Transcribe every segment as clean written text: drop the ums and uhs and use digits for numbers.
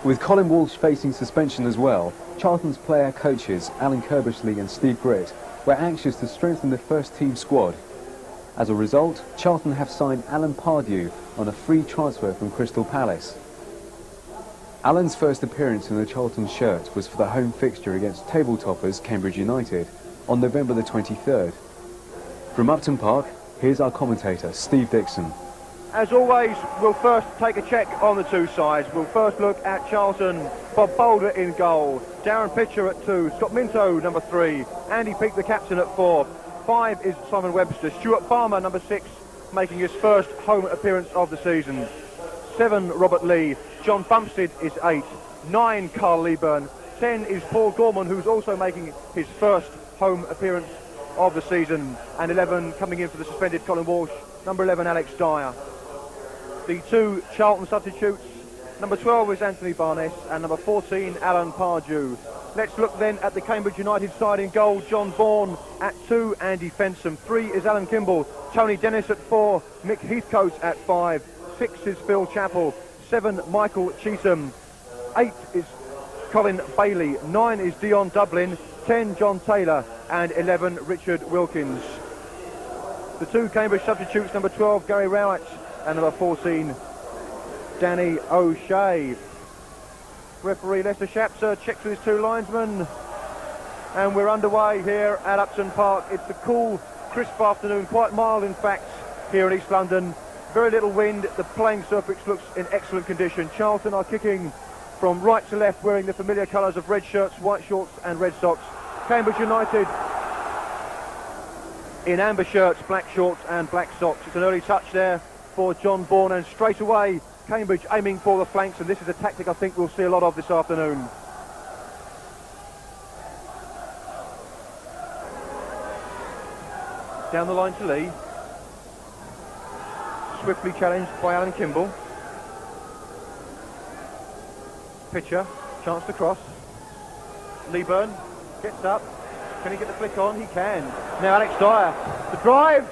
With Colin Walsh facing suspension as well, Charlton's player coaches Alan Kirbishley and Steve Britt were anxious to strengthen the first team squad. As a result, Charlton have signed Alan Pardew on a free transfer from Crystal Palace. Alan's first appearance in the Charlton shirt was for the home fixture against table toppers Cambridge United on November the 23rd. From Upton Park, here's our commentator Steve Dixon. As always, we'll first take a check on the two sides. We'll first look at Charlton. Bob Boulder in goal. Darren Pitcher at 2. Scott Minto, number 3. Andy Peake, the captain, at 4. 5 is Simon Webster. Stuart Balmer, number 6, making his first home appearance of the season. 7, Robert Lee. John Bumstead is 8. 9, Carl Leaburn. 10 is Paul Gorman, who's also making his first home appearance of the season. And 11, coming in for the suspended Colin Walsh, number 11, Alex Dyer. The 2 Charlton substitutes, number 12 is Anthony Barness and number 14 Alan Pardew. Let's look then at the Cambridge United side. In goal, John Vaughan at 2, Andy Fensome. 3 is Alan Kimble, Tony Dennis at 4, Mick Heathcote at 5, 6 is Phil Chapple, 7 Michael Cheetham, 8 is Colin Bailie, 9 is Dion Dublin, 10 John Taylor and 11 Richard Wilkins. The 2 Cambridge substitutes, number 12 Gary Rowett and number 14, Danny O'Shea. Referee Lester Shapter checks with his 2 linesmen. And we're underway here at Upton Park. It's a cool, crisp afternoon, quite mild in fact, here in East London. Very little wind. The playing surface looks in excellent condition. Charlton are kicking from right to left, wearing the familiar colours of red shirts, white shorts and red socks. Cambridge United in amber shirts, black shorts and black socks. It's an early touch there for John Vaughan, and straight away Cambridge aiming for the flanks, and this is a tactic I think we'll see a lot of this afternoon. Down the line to Lee, swiftly challenged by Alan Kimble. Pitcher, chance to cross. Leaburn gets up, can he get the flick on? He can. Now Alex Dyer, the drive.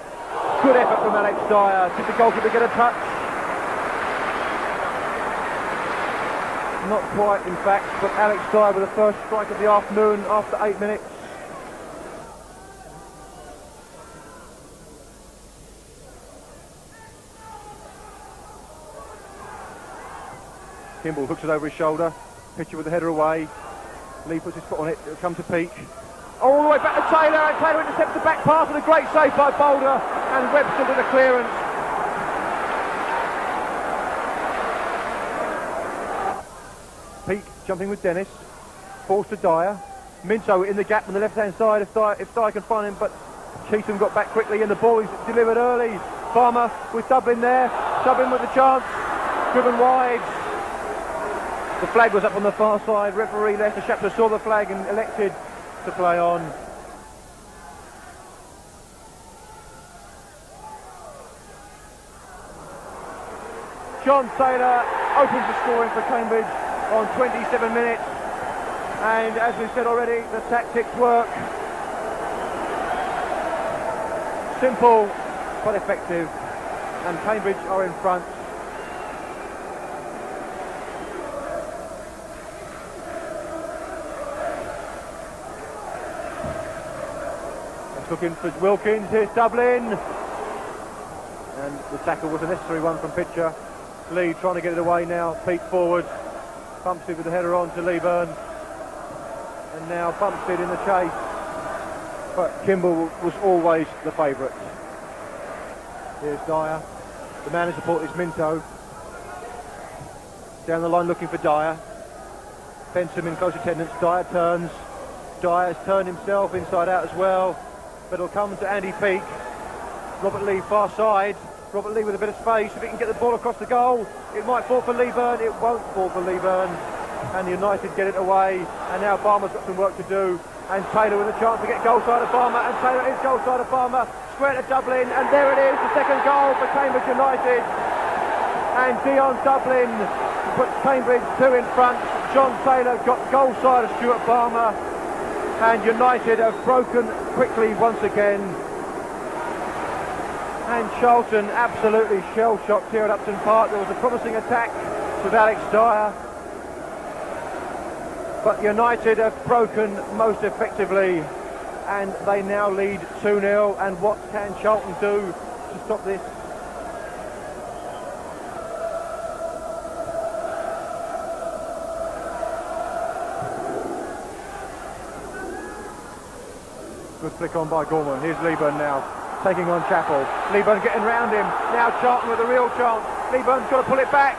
Good effort from Alex Dyer. Did the goalkeeper get a touch? Not quite, in fact, but Alex Dyer with the first strike of the afternoon after 8 minutes. Kimble hooks it over his shoulder. Pitcher with the header away. Lee puts his foot on it. It'll come to Peake. All the way back to Taylor, and Taylor intercepts the back pass with a great save by Boulder, and Webster with a clearance. Peake jumping with Dennis, falls to Dyer. Minto in the gap on the left-hand side if Dyer can find him, but Cheetham got back quickly and the ball is delivered early. Balmer with Dublin there, Dublin with the chance, driven wide. The flag was up on the far side. Referee Lester Shapter saw the flag and elected to play on. John Taylor opens the scoring for Cambridge on 27 minutes, and as we said already, the tactics work. Simple but effective, and Cambridge are in front. Looking for Wilkins, here's Dublin, and the tackle was a necessary one from Pitcher. Lee trying to get it away now. Peake forward, Bumstead with the header on to Leaburn, and now Bumstead in the chase, but Kimble was always the favourite. Here's Dyer, the man in support is Minto, down the line looking for Dyer. Fensome in close attendance. Dyer turns, Dyer's turned himself inside out as well, but it'll come to Andy Peake. Robert Lee far side. Robert Lee with a bit of space. If he can get the ball across the goal, it might fall for Leaburn. It won't fall for Leaburn. And United get it away. And now Balmer's got some work to do. And Taylor with a chance to get goal side of Balmer. And Taylor is goal side of Balmer. Square to Dublin. And there it is, the second goal for Cambridge United. And Dion Dublin puts Cambridge 2 in front. John Taylor got goal side of Stuart Balmer. And United have broken quickly once again. And Charlton absolutely shell-shocked here at Upton Park. There was a promising attack with Alex Dyer. But United have broken most effectively, and they now lead 2-0. And what can Charlton do to stop this? Good flick on by Gorman. Here's Leaburn now, taking on Chapple. Leaburn getting round him. Now Charlton with a real chance. Leaburn's got to pull it back.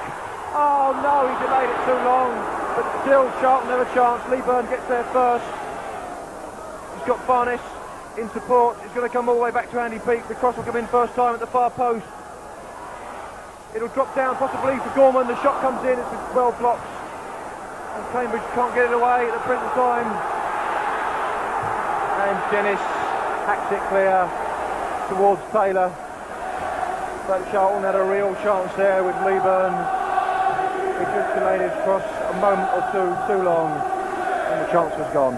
Oh no, he delayed it too long. But still, Charlton have a chance. Leaburn gets there first. He's got Barness in support. He's going to come all the way back to Andy Peake. The cross will come in first time at the far post. It'll drop down possibly for Gorman. The shot comes in. It's well blocked. And Cambridge can't get it away at the present time. And Dennis hacks it clear towards Taylor. But Charlton had a real chance there with Leaburn. He just delayed his cross a moment or two too long, and the chance was gone.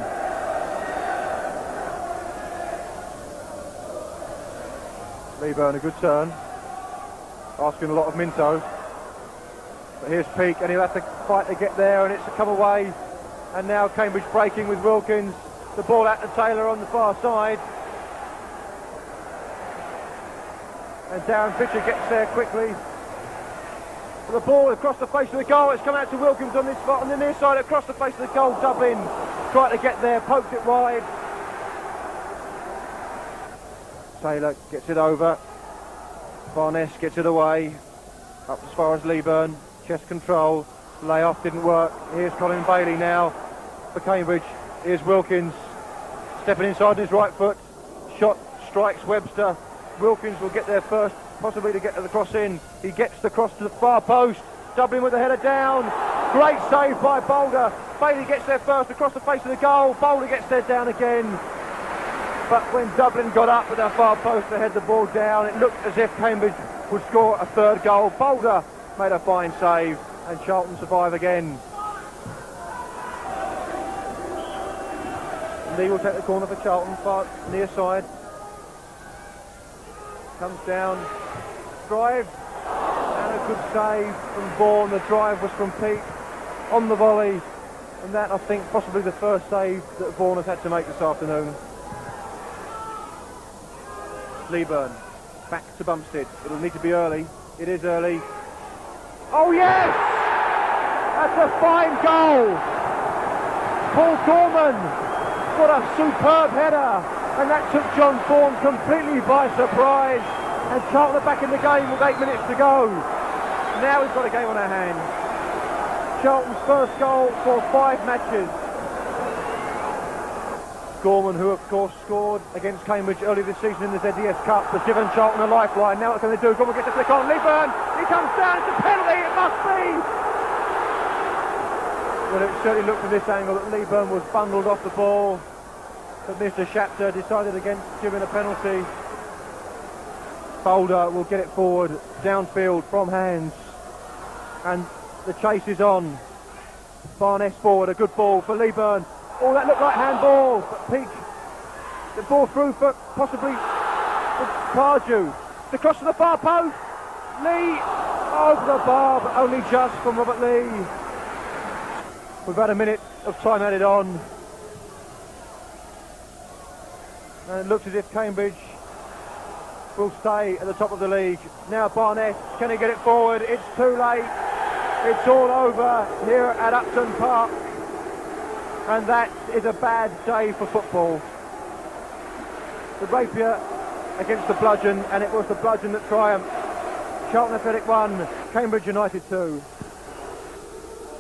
Leaburn, a good turn, asking a lot of Minto. But here's Peake, and he'll have to fight to get there, and it's a come away. And now Cambridge breaking with Wilkins. The ball out to Taylor on the far side. And Darren Pitcher gets there quickly. The ball across the face of the goal. It's come out to Wilkins on this spot on the near side across the face of the goal. Dublin tried to get there, poked it wide. Taylor gets it over. Barness gets it away. Up as far as Leaburn. Chest control. Layoff didn't work. Here's Colin Bailie now for Cambridge. Here's Wilkins stepping inside on his right foot. Shot strikes Webster. Wilkins will get there first, possibly to get the cross in. He gets the cross to the far post. Dublin with the header down. Great save by Boulder. Bailie gets there first across the face of the goal. Boulder gets there down again. But when Dublin got up at the far post to head the ball down, it looked as if Cambridge would score a third goal. Boulder made a fine save, and Charlton survive again. Lee will take the corner for Charlton, far near side. Comes down, drive, and a good save from Vaughan. The drive was from Peake on the volley, and that, I think, possibly the first save that Vaughan has had to make this afternoon. Leaburn, back to Bumstead. It'll need to be early. It is early. Oh yes! That's a fine goal! Paul Gorman, what a superb header! And that took John Vaughan completely by surprise. And Charlton are back in the game with 8 minutes to go. Now we've got a game on our hands. Charlton's first goal for 5 matches. Gorman, who of course scored against Cambridge early this season in the ZDS Cup, has given Charlton a lifeline. Now what can they do? Gorman gets a flick on. Leaburn, he comes down. It's a penalty. It must be. Well, it certainly looked from this angle that Leaburn was bundled off the ball. But Mr. Shapter decided against giving a penalty. Boulder will get it forward, downfield from hands. And the chase is on. Barness forward, a good ball for Leaburn. Oh, that looked like handball, but Peake. The ball through for possibly Pardew. The cross to the far post. Lee over the bar, but only just from Robert Lee. We've had a minute of time added on. And it looks as if Cambridge will stay at the top of the league. Now Barness, can he get it forward? It's too late. It's all over here at Upton Park. And that is a bad day for football. The rapier against the bludgeon, and it was the bludgeon that triumphed. Charlton Athletic 1, Cambridge United 2.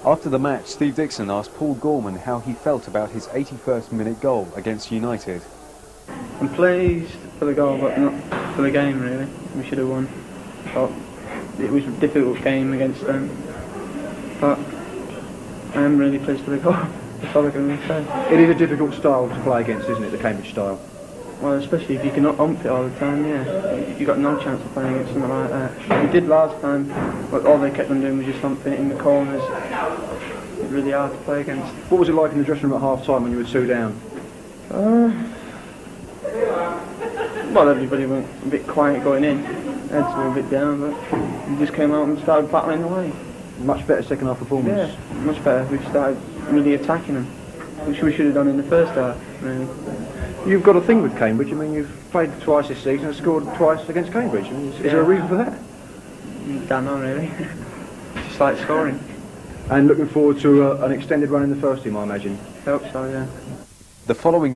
After the match, Steve Dixon asked Paul Gorman how he felt about his 81st minute goal against United. I'm pleased for the goal, but not for the game really. We should have won. But it was a difficult game against them. But I am really pleased for the goal. That's all I can really say. It is a difficult style to play against, isn't it, the Cambridge style? Well, especially if you cannot ump it all the time, yeah. You've got no chance of playing against something like that. We did last time, but all they kept on doing was just umping it in the corners. It's really hard to play against. What was it like in the dressing room at half-time when you were 2 down? Well, everybody went a bit quiet going in. Heads were a bit down, but we just came out and started battling away. Much better second half performance. Yeah, much better. We started really attacking them, which we should have done in the first half, really. You've got a thing with Cambridge. I mean, you've played twice this season and scored twice against Cambridge. I mean, is there a reason for that? Don't know, really. Just like scoring. And looking forward to an extended run in the first team, I imagine. Hope so, yeah. The following